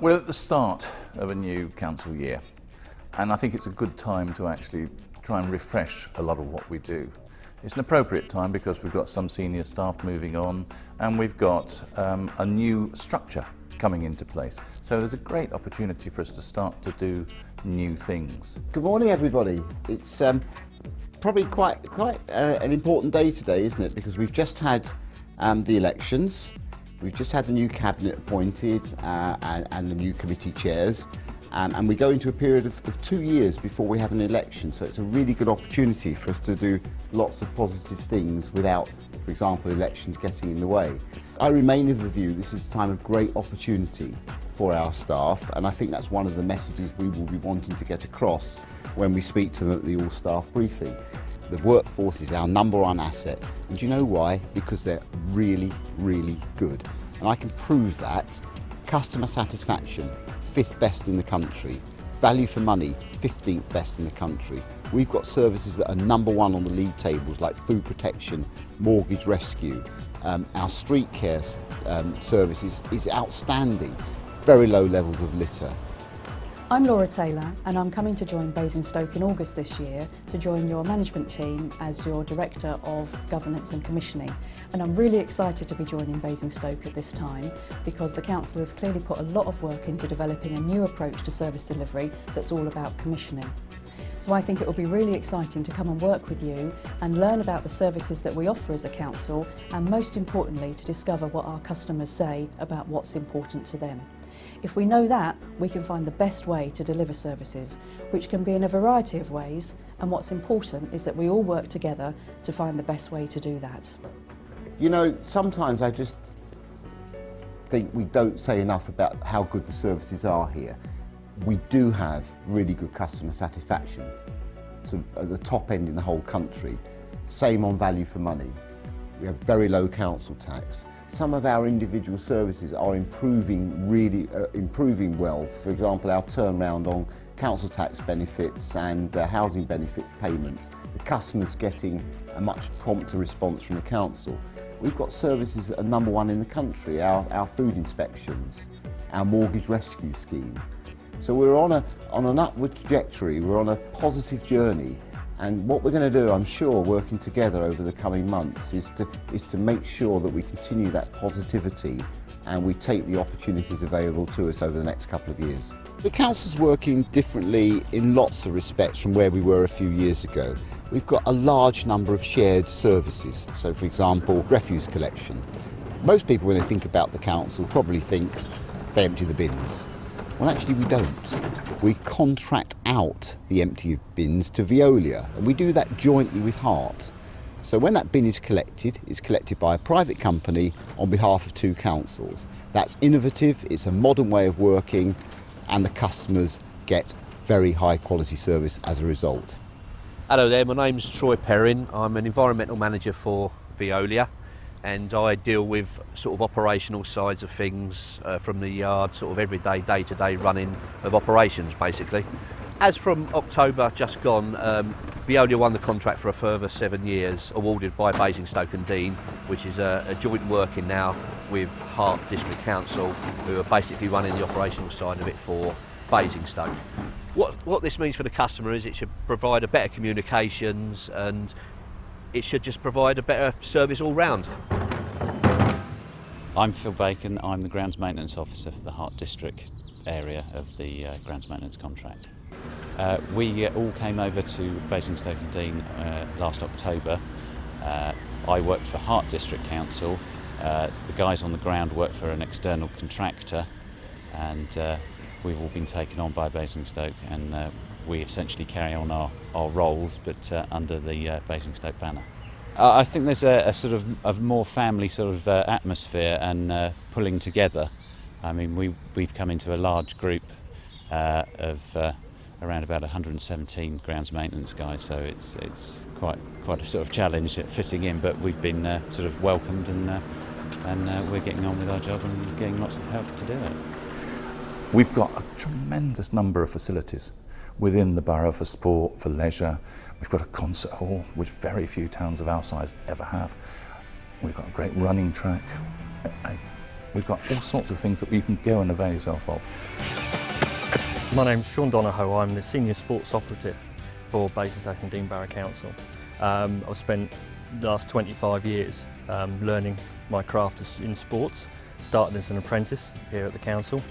We're at the start of a new council year, and I think it's a good time to actually try and refresh a lot of what we do. It's an appropriate time because we've got some senior staff moving on and we've got a new structure coming into place. So there's a great opportunity for us to start to do new things. Good morning everybody. It's probably quite an important day today, isn't it? Because we've just had the elections. We've just had the new cabinet appointed and the new committee chairs, and we go into a period of 2 years before we have an election. So it's a really good opportunity for us to do lots of positive things without, for example, elections getting in the way. I remain of the view this is a time of great opportunity for our staff, and I think that's one of the messages we will be wanting to get across when we speak to them at the all-staff briefing. The workforce is our #1 asset, and do you know why? Because they're really, really good. And I can prove that. Customer satisfaction, 5th best in the country. Value for money, 15th best in the country. We've got services that are #1 on the league tables, like food protection, mortgage rescue. Our street care service is outstanding. Very low levels of litter. I'm Laura Taylor, and I'm coming to join Basingstoke in August this year to join your management team as your Director of Governance and Commissioning. And I'm really excited to be joining Basingstoke at this time because the Council has clearly put a lot of work into developing a new approach to service delivery that's all about commissioning. So I think it will be really exciting to come and work with you and learn about the services that we offer as a council, and most importantly to discover what our customers say about what's important to them. If we know that, we can find the best way to deliver services, which can be in a variety of ways, and what's important is that we all work together to find the best way to do that. You know, sometimes I just think we don't say enough about how good the services are here. We do have really good customer satisfaction, at the top end in the whole country. Same on value for money. We have very low council tax. Some of our individual services are improving well. For example, our turnaround on council tax benefits and housing benefit payments. The customer's getting a much prompter response from the council. We've got services that are #1 in the country, our food inspections, our mortgage rescue scheme. So we're on an upward trajectory, we're on a positive journey. And what we're going to do, I'm sure, working together over the coming months, is to make sure that we continue that positivity and we take the opportunities available to us over the next couple of years. The council's working differently in lots of respects from where we were a few years ago. We've got a large number of shared services. So, for example, refuse collection. Most people, when they think about the council, probably think they empty the bins. Well, actually we don't. We contract out the empty bins to Veolia, and we do that jointly with Hart. So when that bin is collected, it's collected by a private company on behalf of 2 councils. That's innovative, it's a modern way of working, and the customers get very high quality service as a result. Hello there, my name's Troy Perrin. I'm an environmental manager for Veolia, and I deal with sort of operational sides of things from the yard, sort of everyday, day-to-day running of operations basically. As from October just gone, Veolia won the contract for a further 7 years, awarded by Basingstoke and Dean, which is a joint working now with Hart District Council, who are basically running the operational side of it for Basingstoke. What this means for the customer is it should provide a better communications, and it should just provide a better service all round. I'm Phil Bacon, I'm the Grounds Maintenance Officer for the Hart District area of the Grounds Maintenance contract. We all came over to Basingstoke and Dean last October. I worked for Hart District Council, the guys on the ground worked for an external contractor, and we've all been taken on by Basingstoke, and we essentially carry on our roles, but under the Basingstoke banner. I think there's a sort of a more family sort of atmosphere and pulling together. I mean, we've come into a large group of around about 117 grounds maintenance guys, so it's quite a sort of challenge at fitting in, but we've been sort of welcomed, and we're getting on with our job and getting lots of help to do it. We've got a tremendous number of facilities within the borough for sport, for leisure. We've got a concert hall, which very few towns of our size ever have. We've got a great running track, a We've got all sorts of things that you can go and avail yourself of. My name's Sean Donahoe. I'm the Senior Sports Operative for Basingstoke and Dean Borough Council. I've spent the last 25 years learning my craft in sports, started as an apprentice here at the council,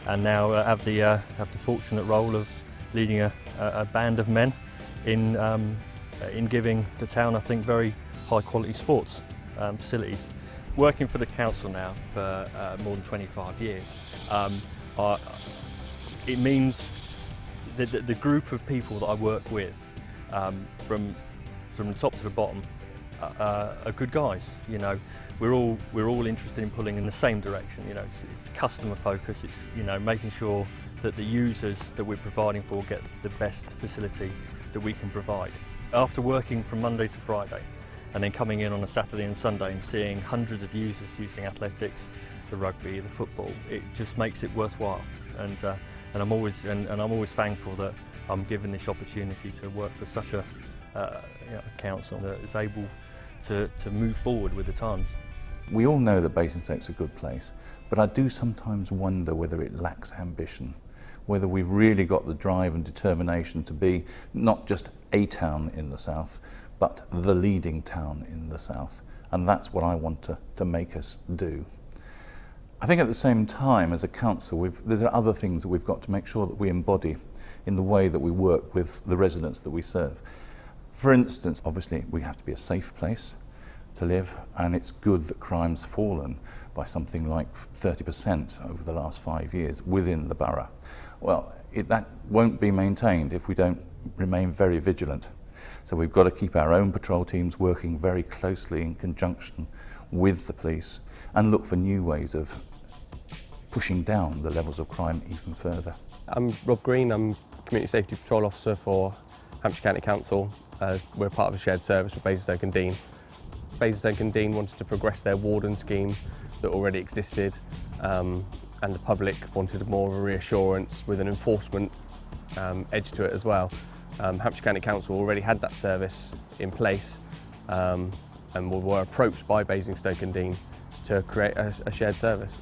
and now have the fortunate role of leading a band of men in giving the town, I think, very high quality sports facilities. Working for the council now for more than 25 years, it means that the group of people that I work with, from the top to the bottom, are good guys. You know, we're all interested in pulling in the same direction. You know, it's customer focus. It's, you know, making sure that the users that we're providing for get the best facility that we can provide. After working from Monday to Friday, and then coming in on a Saturday and Sunday and seeing hundreds of users using athletics, the rugby, the football, it just makes it worthwhile. And I'm always thankful that I'm given this opportunity to work for such a council that is able to move forward with the times. We all know that Basingstoke's a good place, but I do sometimes wonder whether it lacks ambition, whether we've really got the drive and determination to be not just a town in the south, but the leading town in the south. And that's what I want to make us do. I think at the same time, as a council, there are other things that we've got to make sure that we embody in the way that we work with the residents that we serve. For instance, obviously we have to be a safe place to live, and it's good that crime's fallen by something like 30% over the last 5 years within the borough. Well, that won't be maintained if we don't remain very vigilant. So we've got to keep our own patrol teams working very closely in conjunction with the police and look for new ways of pushing down the levels of crime even further. I'm Rob Green, I'm Community Safety Patrol Officer for Hampshire County Council. We're part of a shared service with Basingstoke and Dean. Basingstoke and Dean wanted to progress their warden scheme that already existed, and the public wanted more of a reassurance with an enforcement edge to it as well. Hampshire County Council already had that service in place, and we were approached by Basingstoke and Dean to create a shared service.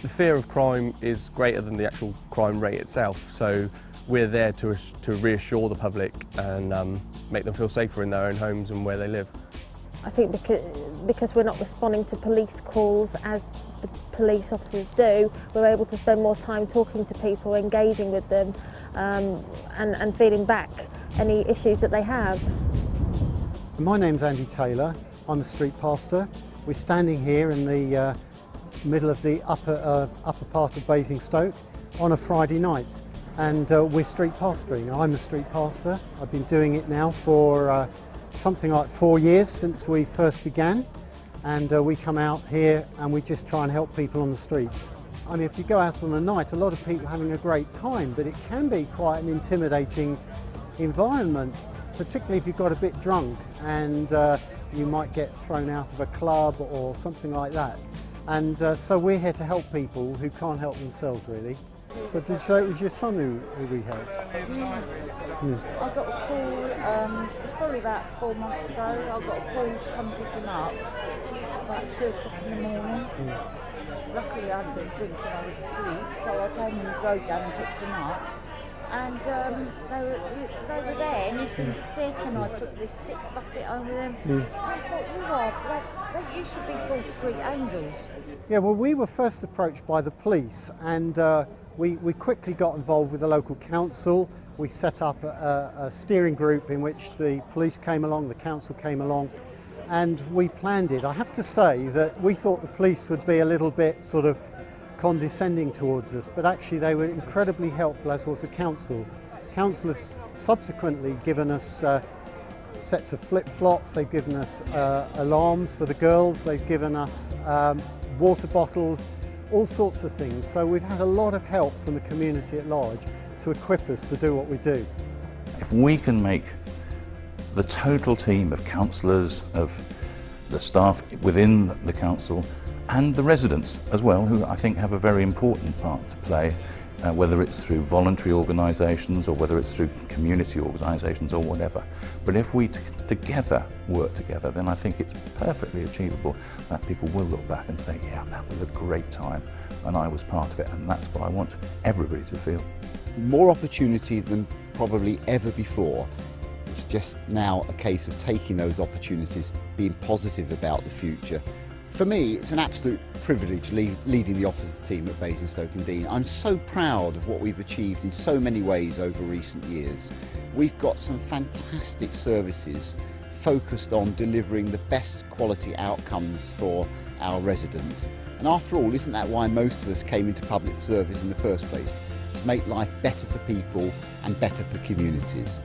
The fear of crime is greater than the actual crime rate itself, so we're there to reassure the public and make them feel safer in their own homes and where they live. I think because we're not responding to police calls as the police officers do, we're able to spend more time talking to people, engaging with them, and feeding back any issues that they have. My name's Andy Taylor. I'm a street pastor. We're standing here in the middle of the upper part of Basingstoke on a Friday night, and we're street pastoring. I'm a street pastor. I've been doing it now for something like 4 years since we first began, and we come out here and we just try and help people on the streets. I mean, if you go out on a night, a lot of people are having a great time, but it can be quite an intimidating environment, particularly if you've got a bit drunk and you might get thrown out of a club or something like that. And so we're here to help people who can't help themselves, really. So did you say it was your son who we helped? Yes. I got a call, it's probably about 4 months ago, I got a call to come pick him up about 2 o'clock in the morning. Luckily I hadn't been drinking, I was asleep, so I came and drove down and picked him up. And they were there, and he'd been sick, and I took this sick bucket home with him. And I thought, you should be called street angels. Yeah, well, we were first approached by the police, and we quickly got involved with the local council. We set up a steering group in which the police came along, the council came along, and we planned it. I have to say that we thought the police would be a little bit sort of condescending towards us, but actually they were incredibly helpful, as was the council. Council has subsequently given us sets of flip-flops, they've given us alarms for the girls, they've given us water bottles, all sorts of things. So we've had a lot of help from the community at large to equip us to do what we do. If we can make the total team of councillors, of the staff within the council, and the residents as well, who I think have a very important part to play whether it's through voluntary organisations or whether it's through community organisations or whatever. But if we together work together, then I think it's perfectly achievable that people will look back and say, yeah, that was a great time and I was part of it, and that's what I want everybody to feel. More opportunity than probably ever before. It's just now a case of taking those opportunities, being positive about the future. For me, it's an absolute privilege leading the officer team at Basingstoke and Dean. I'm so proud of what we've achieved in so many ways over recent years. We've got some fantastic services focused on delivering the best quality outcomes for our residents. And after all, isn't that why most of us came into public service in the first place? To make life better for people and better for communities.